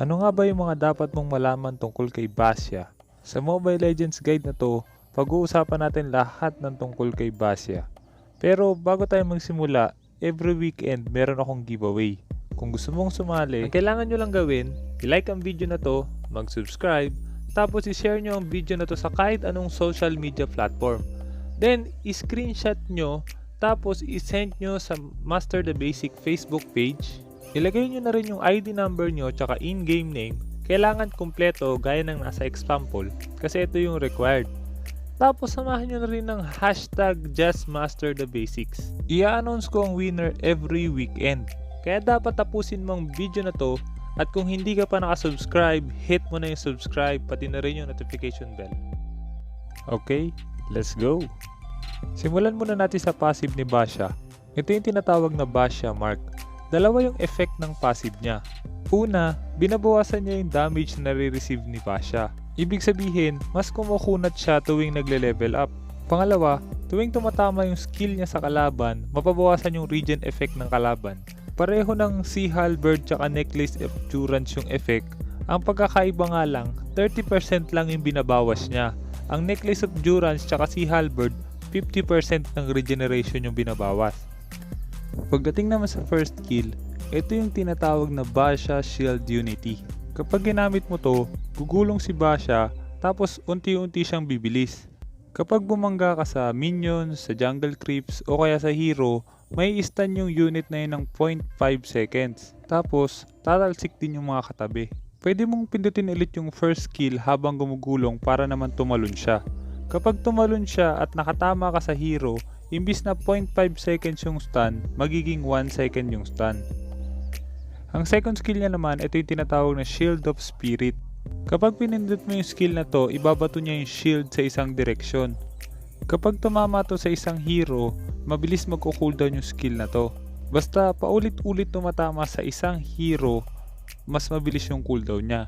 Ano nga ba yung mga dapat mong malaman tungkol kay Basya? Sa Mobile Legends Guide na to, pag-uusapan natin lahat ng tungkol kay Basya. Pero bago tayo magsimula, every weekend meron akong giveaway. Kung gusto mong sumali, ang kailangan nyo lang gawin, i-like ang video na to, mag-subscribe, tapos i-share nyo ang video na to sa kahit anong social media platform. Then, i-screenshot nyo, tapos i-send nyo sa Master the Basic Facebook page. Ilagay nyo na rin yung ID number nyo tsaka in-game name. Kailangan kumpleto gaya ng nasa example kasi ito yung required. Tapos samahan nyo na rin ng hashtag JustMasterTheBasics. I-announce ko ang winner every weekend. Kaya dapat tapusin mo ang video na to at kung hindi ka pa nakasubscribe, hit mo na yung subscribe pati na rin yung notification bell. Okay, let's go! Simulan muna natin sa passive ni Basya. Ito yung tinatawag na Basya Mark. Dalawa yung effect ng passive niya. Una, binabawasan niya yung damage na nare-receive ni Basya. Ibig sabihin, mas kumukunat siya tuwing nagle-level up. Pangalawa, tuwing tumatama yung skill niya sa kalaban, mapabawasan yung regen effect ng kalaban. Pareho ng Sea Halberd tsaka Necklace of Endurance yung effect. Ang pagkakaiba nga lang, 30% lang yung binabawas niya. Ang Necklace of Endurance tsaka Sea Halberd, 50% ng regeneration yung binabawas. Pagdating naman sa first skill, ito yung tinatawag na Basya Shield Unity. Kapag ginamit mo to, gugulong si Basya tapos unti-unti siyang bibilis. Kapag bumangga ka sa minions, sa jungle creeps o kaya sa hero, may stun yung unit na yun ng 0.5 seconds. Tapos, tatalsik din yung mga katabi. Pwede mong pindutin ulit yung first skill habang gumugulong para naman tumalon siya. Kapag tumalon siya at nakatama ka sa hero, imbis na 0.5 seconds yung stun, magiging 1 second yung stun. Ang second skill niya naman, ito yung tinatawag na Shield of Spirit. Kapag pinindot mo yung skill na to, ibabato niya yung shield sa isang direksyon. Kapag tumama to sa isang hero, mabilis magko-cooldown yung skill na to. Basta paulit-ulit tumatama sa isang hero, mas mabilis yung cooldown niya.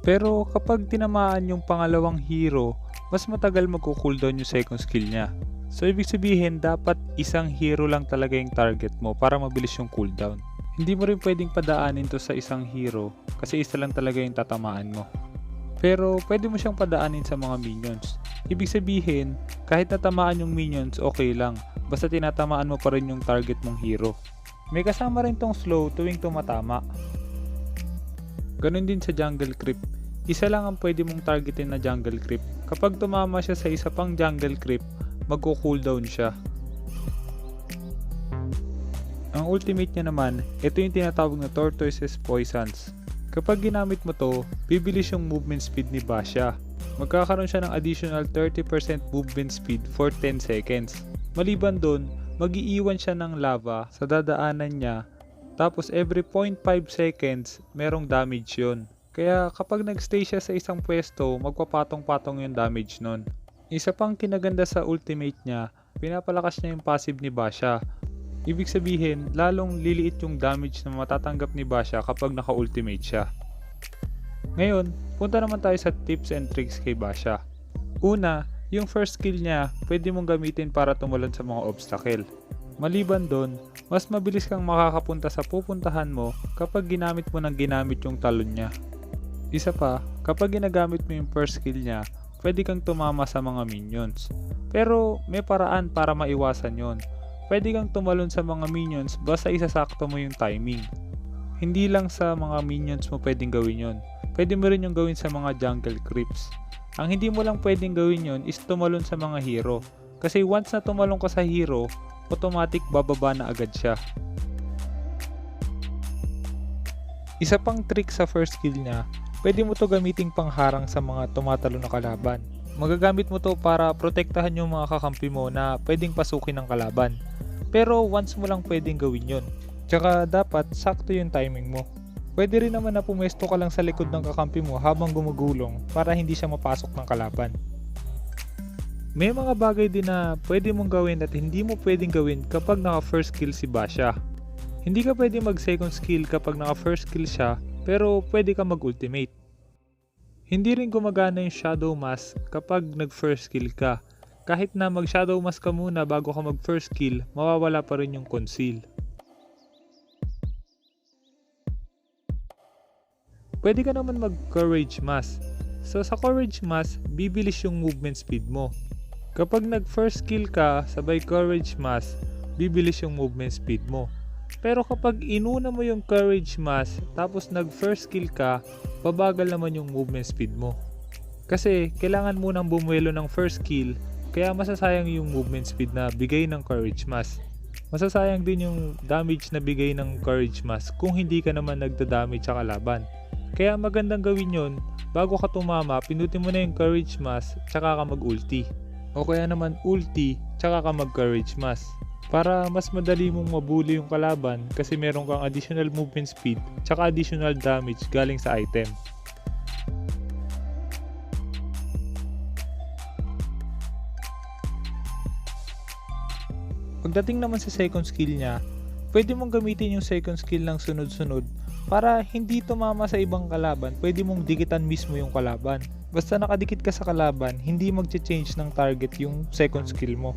Pero kapag tinamaan yung pangalawang hero, mas matagal magko-cooldown yung second skill niya. So ibig sabihin, dapat isang hero lang talaga yung target mo para mabilis yung cooldown. Hindi mo rin pwedeng padaanin to sa isang hero kasi isa lang talaga yung tatamaan mo. Pero pwede mo siyang padaanin sa mga minions. Ibig sabihin, kahit natamaan yung minions, okay lang. Basta tinatamaan mo pa rin yung target mong hero. May kasama rin tong slow tuwing tumatama. Ganon din sa jungle creep. Isa lang ang pwede mong targetin na jungle creep. Kapag tumama siya sa isa pang jungle creep, magko-cooldown siya. Ang ultimate niya naman, ito yung tinatawag na Tortoise's Poisons. Kapag ginamit mo to, bibilis yung movement speed ni Basya. Magkakaroon siya ng additional 30% movement speed for 10 seconds. Maliban dun, mag-iiwan siya ng lava sa dadaanan niya, tapos every 0.5 seconds, merong damage yon. Kaya kapag nagstay siya sa isang pwesto, magpapatong-patong yung damage nun. Isa pang kinaganda sa ultimate niya, pinapalakas niya yung passive ni Basya. Ibig sabihin, lalong liliit yung damage na matatanggap ni Basya kapag naka-ultimate siya. Ngayon, punta naman tayo sa tips and tricks kay Basya. Una, yung first skill niya, pwede mong gamitin para tumalon sa mga obstacle. Maliban doon, mas mabilis kang makakapunta sa pupuntahan mo kapag ginamit mo ng ginamit yung talon niya. Isa pa, kapag ginagamit mo yung first skill niya, pwede kang tumama sa mga minions. Pero may paraan para maiwasan yon. Pwede kang tumalon sa mga minions basta isasakto mo yung timing. Hindi lang sa mga minions mo pwedeng gawin yon. Pwede mo rin yung gawin sa mga jungle creeps. Ang hindi mo lang pwedeng gawin yon is tumalon sa mga hero. Kasi once na tumalon ka sa hero, automatic bababa na agad siya. Isa pang trick sa first skill niya, pwede mo to gamiting pangharang sa mga tumatalo na kalaban. Magagamit mo to para protektahan yung mga kakampi mo na pwedeng pasukin ng kalaban. Pero once mo lang pwedeng gawin yun. Tsaka dapat sakto yung timing mo. Pwede rin naman na pumesto ka lang sa likod ng kakampi mo habang gumugulong para hindi siya mapasok ng kalaban. May mga bagay din na pwede mong gawin at hindi mo pwedeng gawin kapag naka first skill si Basya. Hindi ka pwede mag second skill kapag naka first skill siya, pero pwede ka mag ultimate. Hindi rin gumagana yung Shadow Mask kapag nag first skill ka. Kahit na mag Shadow Mask ka muna bago ka mag first skill, mawawala pa rin yung conceal. pwede ka naman mag-courage mass. So sa courage mass, bibilis yung movement speed mo. Kapag nag-first skill ka, sabay courage mass, bibilis yung movement speed mo. Pero kapag inuna mo yung courage mass, tapos nag-first skill ka, babagal naman yung movement speed mo. Kasi kailangan mo nang bumuelo ng first skill, kaya masasayang yung movement speed na bigay ng courage mass. Masasayang din yung damage na bigay ng courage mass kung hindi ka naman nagda-damage sa kalaban. Kaya magandang gawin yon, bago ka tumama, pinutin mo na yung courage mass, tsaka ka mag-ulti. O kaya naman ulti, tsaka ka mag-courage mass. Para mas madali mong mabuli yung kalaban kasi meron kang additional movement speed, tsaka additional damage galing sa item. Pagdating naman sa second skill niya, pwede mong gamitin yung second skill ng sunod-sunod para hindi tumama sa ibang kalaban, pwede mong dikitan mismo yung kalaban. Basta nakadikit ka sa kalaban, hindi magche-change ng target yung second skill mo.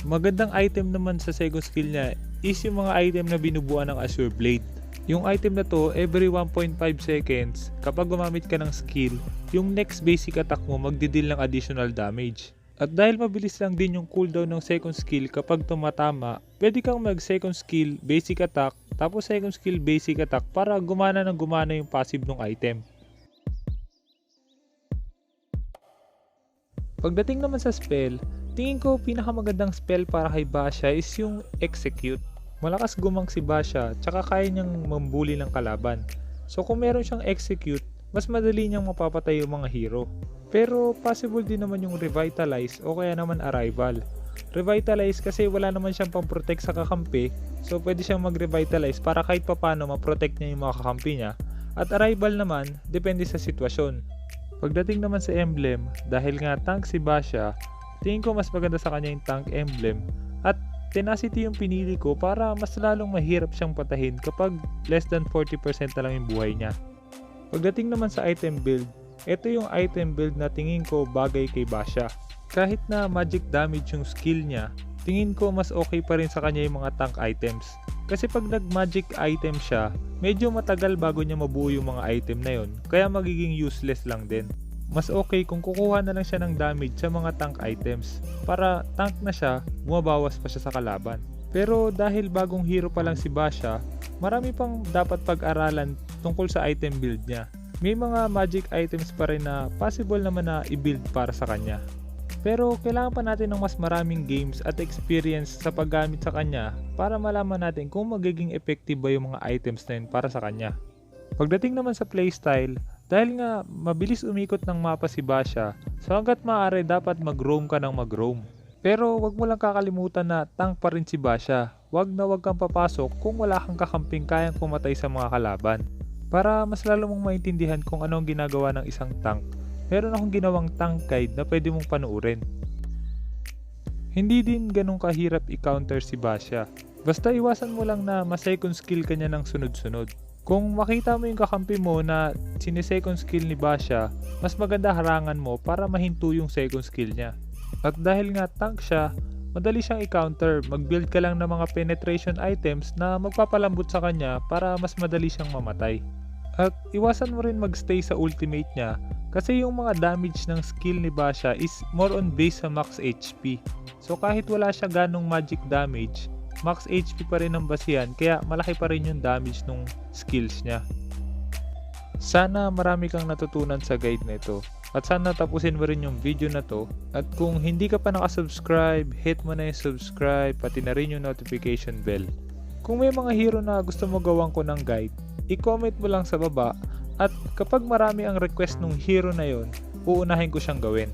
Magandang item naman sa second skill niya is yung mga item na binubuan ng Azure Blade. Yung item na to, every 1.5 seconds, kapag gumamit ka ng skill, yung next basic attack mo magdidil ng additional damage. At dahil mabilis lang din yung cooldown ng second skill kapag tumatama, pwede kang mag second skill, basic attack, tapos second skill, basic attack para gumana ng gumana yung passive ng item. Pagdating naman sa spell, tingin ko pinakamagandang spell para kay Basha is yung Execute. Malakas gumang si Basha, tsaka kaya niyang mambuli ng kalaban. So kung meron siyang Execute, mas madali niyang mapapatay yung mga hero. Pero possible din naman yung Revitalize o kaya naman Arrival. Revitalize kasi wala naman siyang pang-protect sa kakampi, so pwede siyang mag-revitalize para kahit papano ma-protect niya yung mga kakampi niya. At Arrival naman, depende sa sitwasyon. Pagdating naman sa emblem, dahil nga tank si Basha, tingin ko mas maganda sa kanya yung tank emblem. At Tenacity yung pinili ko para mas lalong mahirap siyang patahin kapag less than 40% na lang yung buhay niya. Pagdating naman sa item build, ito yung item build na tingin ko bagay kay Basha. Kahit na magic damage yung skill niya, tingin ko mas okay pa rin sa kanya yung mga tank items. Kasi pag nag-magic item siya, medyo matagal bago niya mabuo yung mga item na yon, kaya magiging useless lang din. Mas okay kung kukuha na lang siya ng damage sa mga tank items, para tank na siya, bumabawas pa siya sa kalaban. Pero dahil bagong hero pa lang si Basha, marami pang dapat pag-aralan tungkol sa item build niya. May mga magic items pa rin na possible naman na i-build para sa kanya. Pero kailangan pa natin ng mas maraming games at experience sa paggamit sa kanya para malaman natin kung magiging effective ba yung mga items na yun para sa kanya. Pagdating naman sa playstyle, dahil nga mabilis umikot ng mapa si Basha, so hanggat maaari dapat mag-roam ka ng mag-roam. Pero wag mo lang kakalimutan na tank pa rin si Basha. Wag na wag kang papasok kung wala kang kakamping kayang pumatay sa mga kalaban. Para mas lalo mong maintindihan kung ano ang ginagawa ng isang tank, meron akong ginawang tank guide na pwede mong panuorin. Hindi din ganun kahirap i-counter si Basha. Basta iwasan mo lang na ma-second skill ka niya ng sunod-sunod. Kung makita mo yung kakampi mo na sine-second skill ni Basha, mas maganda harangan mo para mahinto yung second skill niya. At dahil nga tank siya, madali siyang i-counter. Mag-build ka lang ng mga penetration items na magpapalambot sa kanya para mas madali siyang mamatay. At iwasan mo rin magstay sa ultimate niya kasi yung mga damage ng skill ni Basha is more on base sa max HP. So kahit wala siya ganong magic damage, max HP pa rin ang basihan kaya malaki pa rin yung damage ng skills niya. Sana marami kang natutunan sa guide na ito. At sana tapusin mo rin yung video na to. At kung hindi ka pa nakasubscribe, hit mo na yung subscribe pati na rin yung notification bell. Kung may mga hero na gusto mo gawin ko ng guide, i-comment mo lang sa baba at kapag marami ang request ng hero na yon, uunahin ko siyang gawin.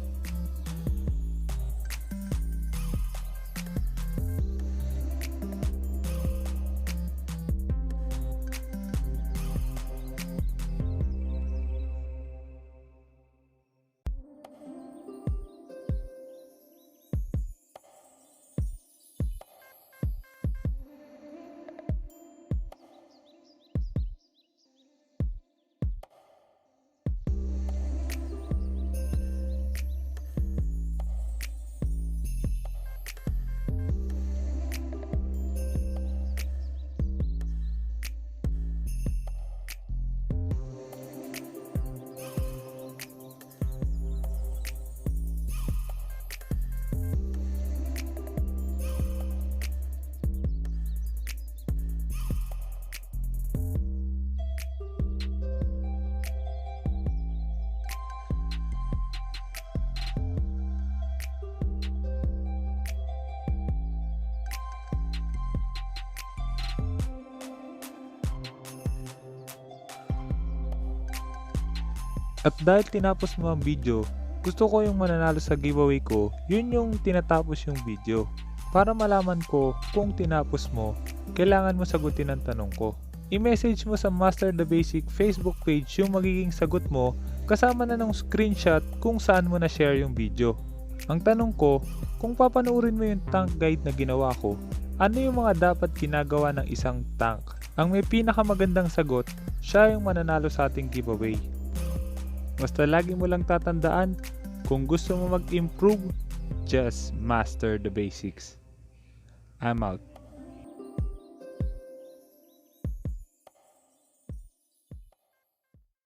At dahil tinapos mo ang video, gusto ko yung mananalo sa giveaway ko, yun yung tinatapos yung video. Para malaman ko kung tinapos mo, kailangan mo sagutin ang tanong ko. I-message mo sa Master the Basic Facebook page yung magiging sagot mo kasama na ng screenshot kung saan mo na-share yung video. Ang tanong ko, kung papanoorin mo yung tank guide na ginawa ko, ano yung mga dapat ginagawa ng isang tank? Ang may pinakamagandang sagot, siya yung mananalo sa ating giveaway. Basta lagi mo lang tatandaan, kung gusto mo mag-improve, just master the basics. I'm out.